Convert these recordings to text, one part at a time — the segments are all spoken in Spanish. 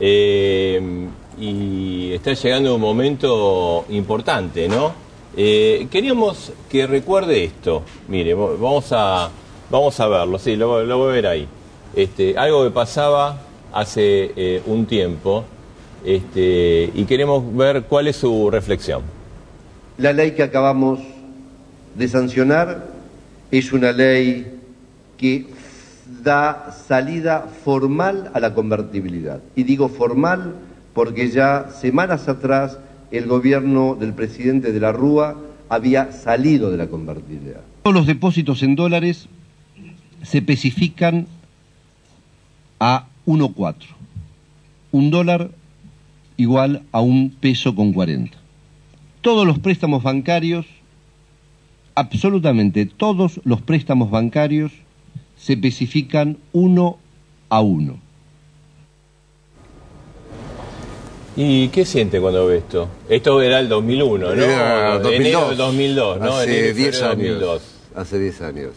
y está llegando un momento importante, ¿no? Queríamos que recuerde esto. Mire, vamos a verlo, sí, lo voy a ver ahí. Algo que pasaba hace un tiempo, y queremos ver cuál es su reflexión. La ley que acabamos de sancionar es una ley que da salida formal a la convertibilidad. Y digo formal porque ya semanas atrás el gobierno del presidente de la Rúa había salido de la convertibilidad. Todos los depósitos en dólares se especifican a 1,4. $1 igual a $1.40. Todos los préstamos bancarios, absolutamente todos los préstamos bancarios, se especifican 1 a 1. ¿Y qué siente cuando ve esto? Esto era el 2001, ¿no? Era 2002. Enero del 2002, ¿no? Hace 10 años. 2002. Hace 10 años.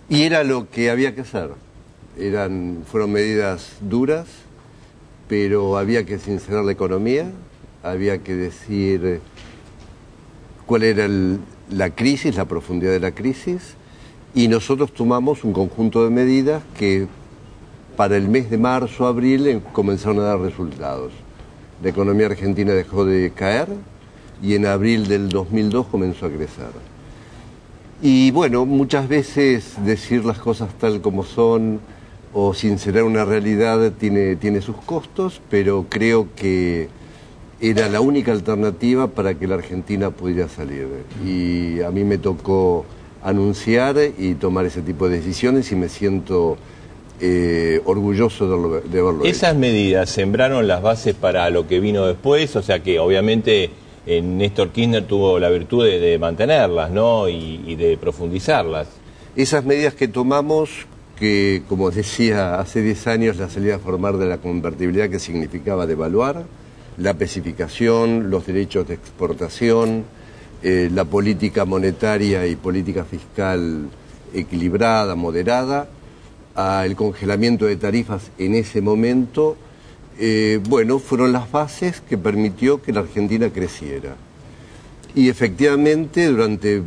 Y era lo que había que hacer. Fueron medidas duras, pero había que sincerar la economía, había que decir cuál era la crisis, la profundidad de la crisis, y nosotros tomamos un conjunto de medidas que para el mes de marzo, abril, comenzaron a dar resultados. La economía argentina dejó de caer y en abril del 2002 comenzó a crecer. Y bueno, muchas veces decir las cosas tal como son o sincerar una realidad tiene sus costos, pero creo que era la única alternativa para que la Argentina pudiera salir. Y a mí me tocó anunciar y tomar ese tipo de decisiones y me siento orgulloso de haberlo hecho. ¿Esas medidas sembraron las bases para lo que vino después? O sea que obviamente Néstor Kirchner tuvo la virtud de mantenerlas, ¿no? Y de profundizarlas. Esas medidas que tomamos, que como decía hace 10 años, la salida formal de la convertibilidad, que significaba devaluar, la especificación, los derechos de exportación, la política monetaria y política fiscal equilibrada, moderada, el congelamiento de tarifas en ese momento, bueno, fueron las bases que permitió que la Argentina creciera. Y efectivamente durante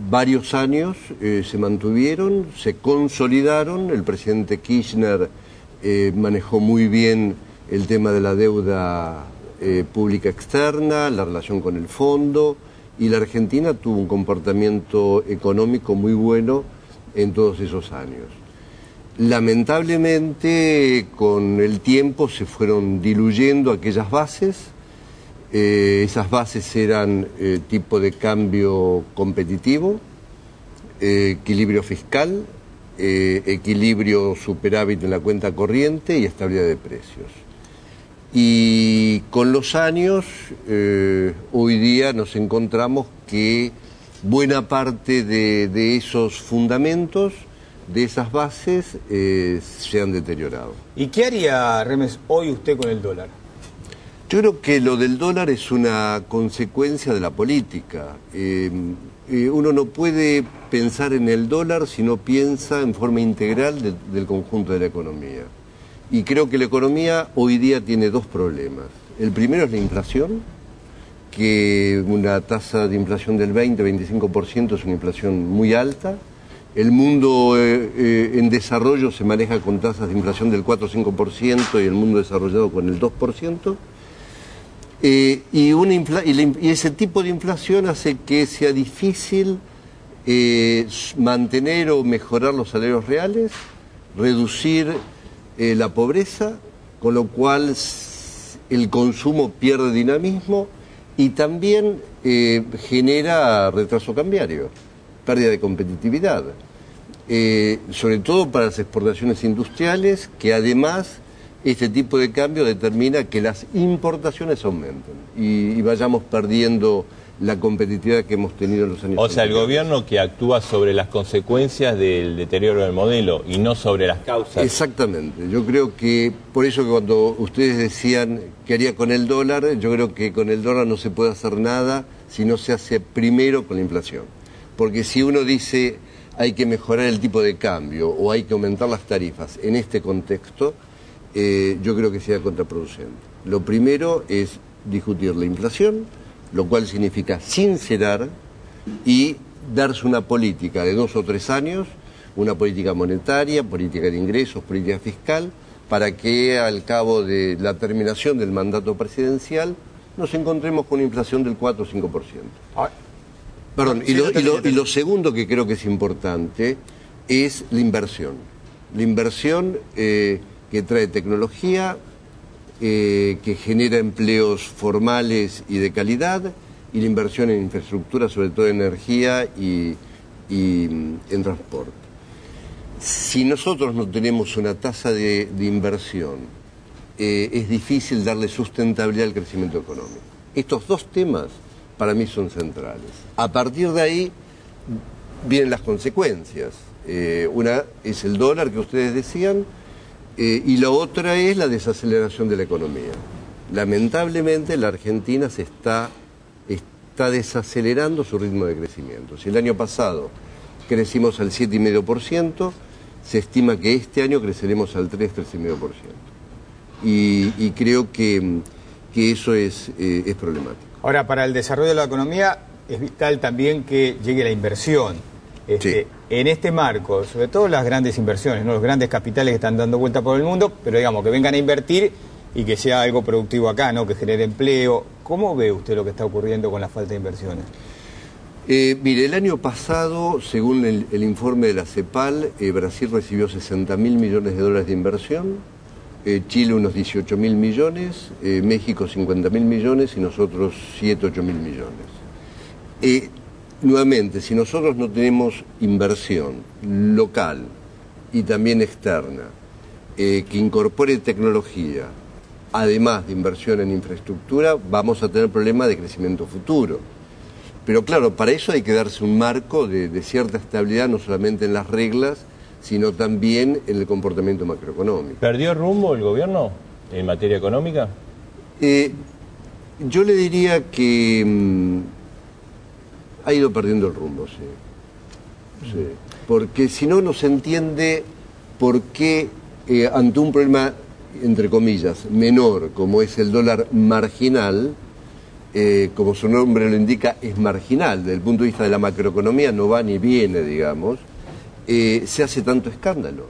varios años se mantuvieron, se consolidaron. El presidente Kirchner manejó muy bien el tema de la deuda pública externa, la relación con el fondo, y la Argentina tuvo un comportamiento económico muy bueno en todos esos años. Lamentablemente, con el tiempo se fueron diluyendo aquellas bases. Esas bases eran tipo de cambio competitivo, equilibrio fiscal, equilibrio superávit en la cuenta corriente y estabilidad de precios. Y con los años, hoy día nos encontramos que buena parte de esos fundamentos, de esas bases, se han deteriorado. ¿Y qué haría, Remes, hoy usted con el dólar? Yo creo que lo del dólar es una consecuencia de la política. Uno no puede pensar en el dólar si no piensa en forma integral del conjunto de la economía. Y creo que la economía hoy día tiene dos problemas. El primero es la inflación, que una tasa de inflación del 20-25% es una inflación muy alta. El mundo en desarrollo se maneja con tasas de inflación del 4-5% y el mundo desarrollado con el 2%. Y ese tipo de inflación hace que sea difícil mantener o mejorar los salarios reales, reducir la pobreza, con lo cual el consumo pierde dinamismo y también genera retraso cambiario, pérdida de competitividad, sobre todo para las exportaciones industriales, que además este tipo de cambio determina que las importaciones aumenten y vayamos perdiendo la competitividad que hemos tenido en los años. O sea, el gobierno que actúa sobre las consecuencias del deterioro del modelo y no sobre las causas. Exactamente. Yo creo que, por eso que cuando ustedes decían qué haría con el dólar, yo creo que con el dólar no se puede hacer nada si no se hace primero con la inflación. Porque si uno dice hay que mejorar el tipo de cambio o hay que aumentar las tarifas en este contexto, yo creo que sea contraproducente. Lo primero es discutir la inflación, lo cual significa sincerar y darse una política de 2 o 3 años, una política monetaria, política de ingresos, política fiscal, para que al cabo de la terminación del mandato presidencial nos encontremos con una inflación del 4 o 5%. Perdón, y lo segundo que creo que es importante es la inversión. La inversión que trae tecnología, que genera empleos formales y de calidad, y la inversión en infraestructura, sobre todo en energía y en transporte. Si nosotros no tenemos una tasa de inversión, es difícil darle sustentabilidad al crecimiento económico. Estos 2 temas para mí son centrales. A partir de ahí vienen las consecuencias. Una es el dólar que ustedes decían, y la otra es la desaceleración de la economía. Lamentablemente la Argentina está desacelerando su ritmo de crecimiento. Si el año pasado crecimos al 7,5%, se estima que este año creceremos al 3,5%. Y creo que eso es problemático. Ahora, para el desarrollo de la economía es vital también que llegue la inversión. Sí. En este marco, sobre todo las grandes inversiones, ¿no? Los grandes capitales que están dando vuelta por el mundo, pero digamos que vengan a invertir y que sea algo productivo acá, ¿no? Que genere empleo. ¿Cómo ve usted lo que está ocurriendo con la falta de inversiones? Mire, el año pasado, según el informe de la CEPAL, Brasil recibió 60.000 millones de dólares de inversión, Chile unos 18.000 millones, México 50.000 millones y nosotros 8.000 millones. Nuevamente, si nosotros no tenemos inversión local y también externa, que incorpore tecnología, además de inversión en infraestructura, vamos a tener problemas de crecimiento futuro. Pero claro, para eso hay que darse un marco de cierta estabilidad, no solamente en las reglas, sino también en el comportamiento macroeconómico. ¿Perdió rumbo el gobierno en materia económica? Yo le diría que ha ido perdiendo el rumbo, sí. Sí. Porque si no, no se entiende por qué ante un problema, entre comillas, menor, como es el dólar marginal, como su nombre lo indica, es marginal, desde el punto de vista de la macroeconomía no va ni viene, digamos, se hace tanto escándalo.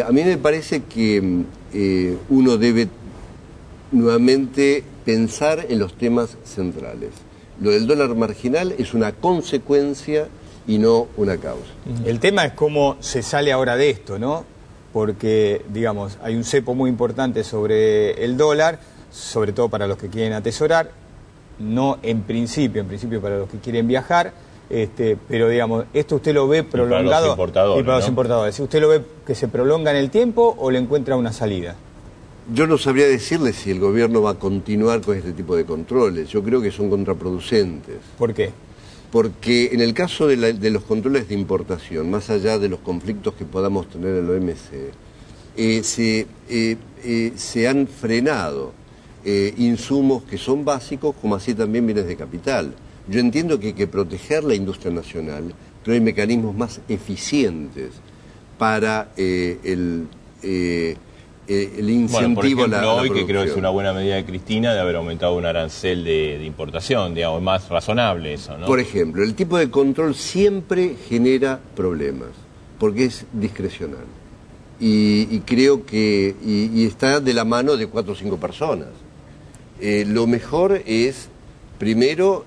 A mí me parece que uno debe nuevamente pensar en los temas centrales. Lo del dólar marginal es una consecuencia y no una causa. El tema es cómo se sale ahora de esto, ¿no? Porque, digamos, hay un cepo muy importante sobre el dólar, sobre todo para los que quieren atesorar, no en principio para los que quieren viajar, pero digamos, ¿esto usted lo ve prolongado? Y para los importadores, y para los ¿no? importadores. ¿Usted lo ve que se prolonga en el tiempo o le encuentra una salida? Yo no sabría decirle si el gobierno va a continuar con este tipo de controles. Yo creo que son contraproducentes. ¿Por qué? Porque en el caso de los controles de importación, más allá de los conflictos que podamos tener en la OMC, se han frenado insumos que son básicos, como así también bienes de capital. Yo entiendo que hay que proteger la industria nacional, pero hay mecanismos más eficientes para el incentivo a la producción. Hoy, que creo que es una buena medida de Cristina, de haber aumentado un arancel de importación, digamos, más razonable eso, ¿no? Por ejemplo, el tipo de control siempre genera problemas, porque es discrecional. Y creo que está de la mano de 4 o 5 personas. Lo mejor es, primero,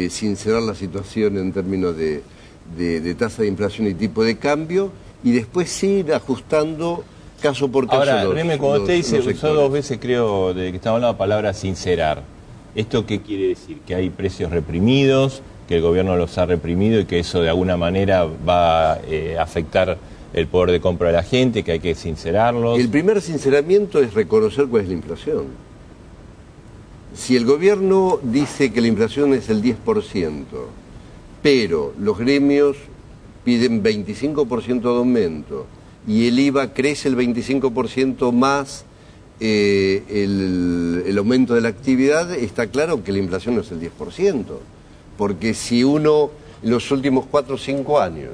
sincerar la situación en términos de tasa de inflación y tipo de cambio, y después ir ajustando caso por caso. Ahora, Reme, cuando usted dice, usó 2 veces, creo, de que estamos hablando de la palabra sincerar, ¿esto qué quiere decir? ¿Que hay precios reprimidos, que el gobierno los ha reprimido y que eso de alguna manera va a afectar el poder de compra de la gente, que hay que sincerarlos? El primer sinceramiento es reconocer cuál es la inflación. Si el gobierno dice que la inflación es el 10%, pero los gremios piden 25% de aumento y el IVA crece el 25% más el aumento de la actividad, está claro que la inflación no es el 10%. Porque si uno en los últimos 4 o 5 años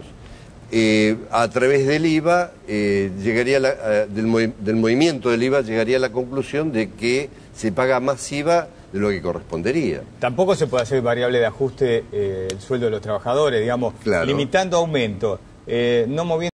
a través del IVA, del movimiento del IVA, llegaría a la conclusión de que se paga más IVA de lo que correspondería. Tampoco se puede hacer variable de ajuste el sueldo de los trabajadores, digamos, Claro. limitando aumento, no moviendo